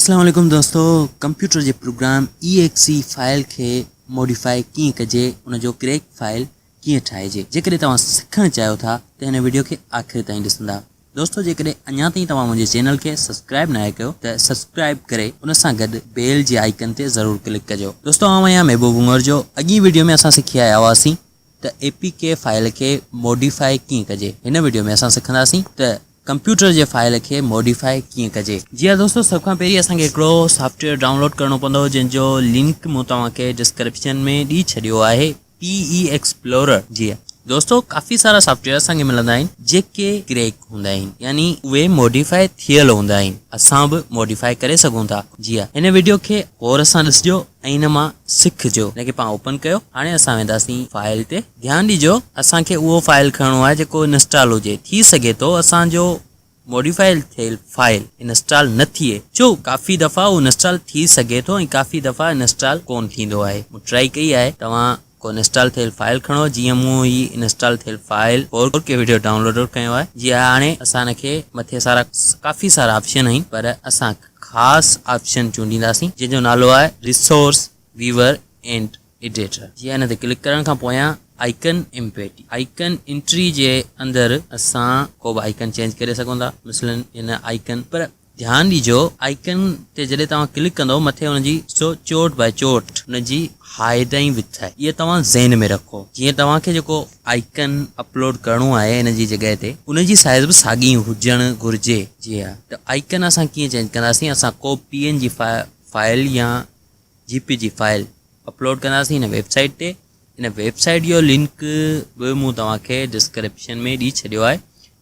अस्सलाम वालेकुम दोस्तों। कंप्यूटर जे प्रोग्राम EXE फाइल के मॉडिफाई कीअं कजे, उन जो क्रैक फाइल कीअं ठाहिजे। जेकॾहिं तव्हां सिखणु चाहियो था त हिन वीडियो खे आख़िर ताईं ॾिसंदा। दोस्तों, जेकॾहिं अञा ताईं तव्हां मुंहिंजे चैनल खे सब्सक्राइब न कयो त सब्सक्राइब करे उन सां गॾु बेल जे आइकन ते ज़रूरु क्लिक कजो। दोस्तों, आउं आहियां महबूब उमर जो। अॻी वीडियो में असां सिखी आया हुआसीं त APK फाइल खे मॉडिफाई कीअं कजे। हिन वीडियो में असां सिखंदासीं त कंप्यूटर जे फाइल के मॉडिफाई कीअं कजे। जी हाँ दोस्तों, सब खां पहिरीं असांखे हिकिड़ो सॉफ्टवेयर डाउनलोड करणो पवंदो, जंहिंजो लिंक मूं तव्हांखे डिस्क्रिप्शन में ॾेई छॾियो आहे, PE एक्सप्लोरर। जी हाँ दोस्तों, काफ़ी सारा सॉफ्टवेयर असांखे मिलंदा आहिनि जेके क्रैक हूंदा आहिनि, यानी उहे मॉडिफाई थियल हूंदा आहिनि। असां बि मॉडिफाई करे सघूं था। जी हाँ, हिन वीडियो खे और सां ॾिसजो ऐं हिन मां सिखिजो। हिनखे पाण ओपन कयो। हाणे असां वेंदासीं फाइल ते। ध्यानु ॾिजो, असांखे उहो फाइल खणणो आहे जेको इंस्टॉल हुजे। थी सघे थो असांजो मॉडिफाइड थियल फाइल इंस्टॉल न थिए, छो काफ़ी दफ़ा उहो इंस्टॉल थी सघे थो ऐं काफ़ी दफ़ा इंस्टॉल कोन थींदो आहे। मूं ट्राई कई आहे। तव्हां को इंस्टॉल थियल फाइल खणो। जीअं मूं ही इंस्टॉल थियल फाइल और के वीडियो डाउनलोड कयो आहे। जीअं हाणे असांखे मथे सारा काफ़ी सारा ऑप्शन आहिनि, पर असां ख़ासि ऑप्शन चूंडींदासीं जंहिंजो नालो आहे रिसोर्स व्यूअर एंड एडिटर। जीअं हिन ते क्लिक करण खां पोयां आइकन एंट्री जे अंदरि असां को बि आइकन चेंज करे सघूं था। मिसलन हिन आइकन, पर ध्यानु ॾिजो आइकन ते जॾहिं तव्हां क्लिक कंदो मथे हुनजी 64x64 हुनजी हाइट ऐं विड्थ आहे। इहा तव्हां ज़हन में रखो। जीअं तव्हांखे जेको आइकन अपलोड करणो आहे हिन जी जॻह ते, उनजी साइज़ बि साॻी हुजणु घुरिजे। जी हा, त आइकन असां कीअं चेंज कंदासीं। असां को PNG फाइल या JPG फाइल अपलोड कंदासीं हिन वेबसाइट ते। हिन वेबसाइट जो लिंक बि मूं तव्हांखे डिस्क्रिप्शन में ॾेई छॾियो आहे,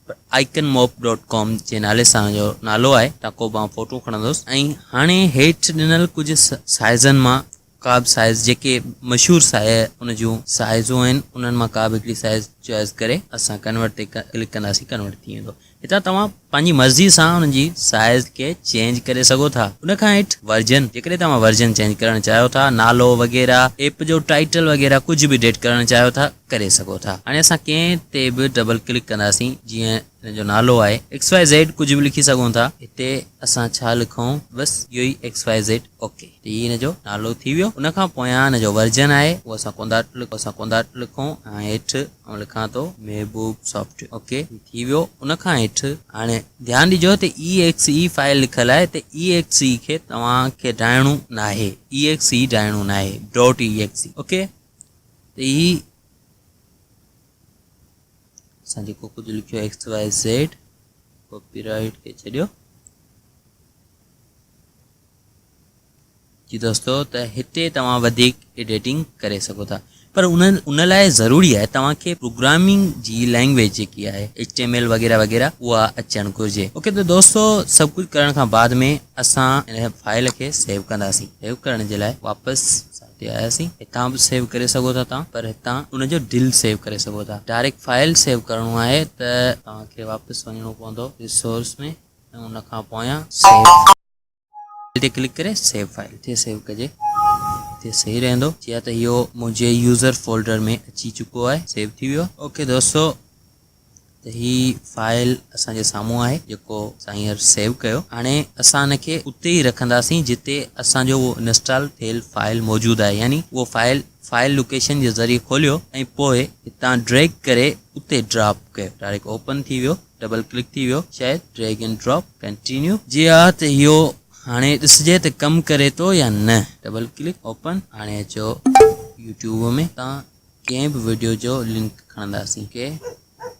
पर iconmob.com जे नाले सां जो नालो आहे। तव्हां को बि फोटो खणंदुसि ऐं हाणे हेठि ॾिनल कुझु साइज़नि मां का बि साइज़ जेके मशहूरु उन जूं साइज़ूं आहिनि, उन्हनि मां का बि हिकिड़ी साइज़ चॉइस करे असां कन्वर्ट ते क्लिक कंदासीं। कन्वर्ट थी वेंदो। हितां तव्हां पंहिंजी मर्ज़ी सां हुनजी साइज़ खे चेंज करे सघो था। उनखां हेठि वर्जन, जेकॾहिं तव्हां वर्जन चेंज करणु चाहियो था, नालो वग़ैरह, ऐप जो टाइटल वग़ैरह कुझु बि डेट करणु चाहियो था, करे सघो था। हाणे असां कंहिं ते बि डबल क्लिक कंदासीं। जीअं हिन जो नालो आहे XYZ, कुझु बि लिखी सघूं था। हिते असां छा लिखूं, बसि इहो ई XYZ। ओके, त हीउ हिन जो नालो थी वियो। उनखां पोयां हिन जो वर्जन आहे उहो असां कोंदाट लिखूं ऐं हेठि ऐं लिखां थो महबूब सॉफ्टवेयर। ओके, थी वियो। उनखां हेठि हाणे ध्यानु ॾिजो त EXE फाइल लिखियल आहे, त EXE खे तव्हांखे ठाहिणो न आहे। EXE ठाहिणो न आहे, .exe। ओके, त ही असां जेको कुझु लिखियो XYZ, कॉपीराइट खे छॾियो। जी दोस्तों, त हिते तव्हां वधीक एडिटिंग करे सघो था, पर उन लाइ ज़रूरी आहे तव्हांखे प्रोग्रामिंग जी लैंग्वेज जेकी आहे HTML वग़ैरह वग़ैरह उहा अचणु घुरिजे। ओके, त दोस्तों सभु कुझु करण खां बाद में असां हिन फाइल खे सेव कंदासीं। सेव करण जे लाइ वापसि आयासीं। हितां बि सेव करे सघो था तव्हां, पर हितां उनजो दिल सेव करे सघो था। डायरेक्ट फाइल सेव करणो आहे त तव्हांखे वापसि वञिणो पवंदो रिसोर्स में ऐं उनखां पोयां सेव ते क्लिक करे सेव फाइल ते सेव कजे। हिते सही रहंदो। जीअं त इहो मुंहिंजे यूज़र फोल्डर में अची चुको आहे, सेव थी वियो। ओके दोस्तों, त ही फाइल असांजे साम्हूं आहे जेको असां हींअर सेव कयो। हाणे असां हिनखे उते ई रखंदासीं जिते असांजो उहो इंस्टॉल थियल फाइल मौजूदु आहे, यानी उहो फाइल लोकेशन जे ज़रिए खोलियो ऐं पोइ हितां ड्रैग करे उते ड्रॉप कयो। डायरेक्ट ओपन थी वियो, डबल क्लिक थी वियो, शायदि ड्रैग एंड ड्रॉप कंटिन्यू। जी हा, त इहो हाणे ॾिसजे त कमु करे थो या न। Double click open. हाणे अचो यूट्यूब में, तव्हां कंहिं बि वीडियो जो लिंक खणंदासीं के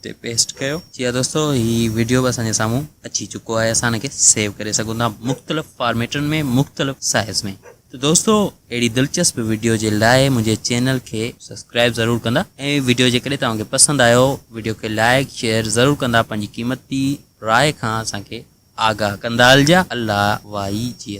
ते पेस्ट कयो। जी हाँ दोस्तों, ही वीडियो बि असांजे साम्हूं अची चुको आहे। असां हिनखे सेव करे सघूं था मुख़्तलिफ़ फॉर्मेटनि में, मुख़्तलिफ़ साइज़ में। तो दोस्तों, अहिड़ी दिलचस्प वीडियो जे लाइ मुंहिंजे चैनल खे सब्सक्राइब ज़रूरु कंदा ऐं वीडियो जेकॾहिं तव्हांखे पसंदि आयो, वीडियो खे लाइक शेयर ज़रूरु कंदा। पंहिंजी क़ीमती राय खां असांखे आगाह कंदा हलिजा। अल्लाह वाही जी।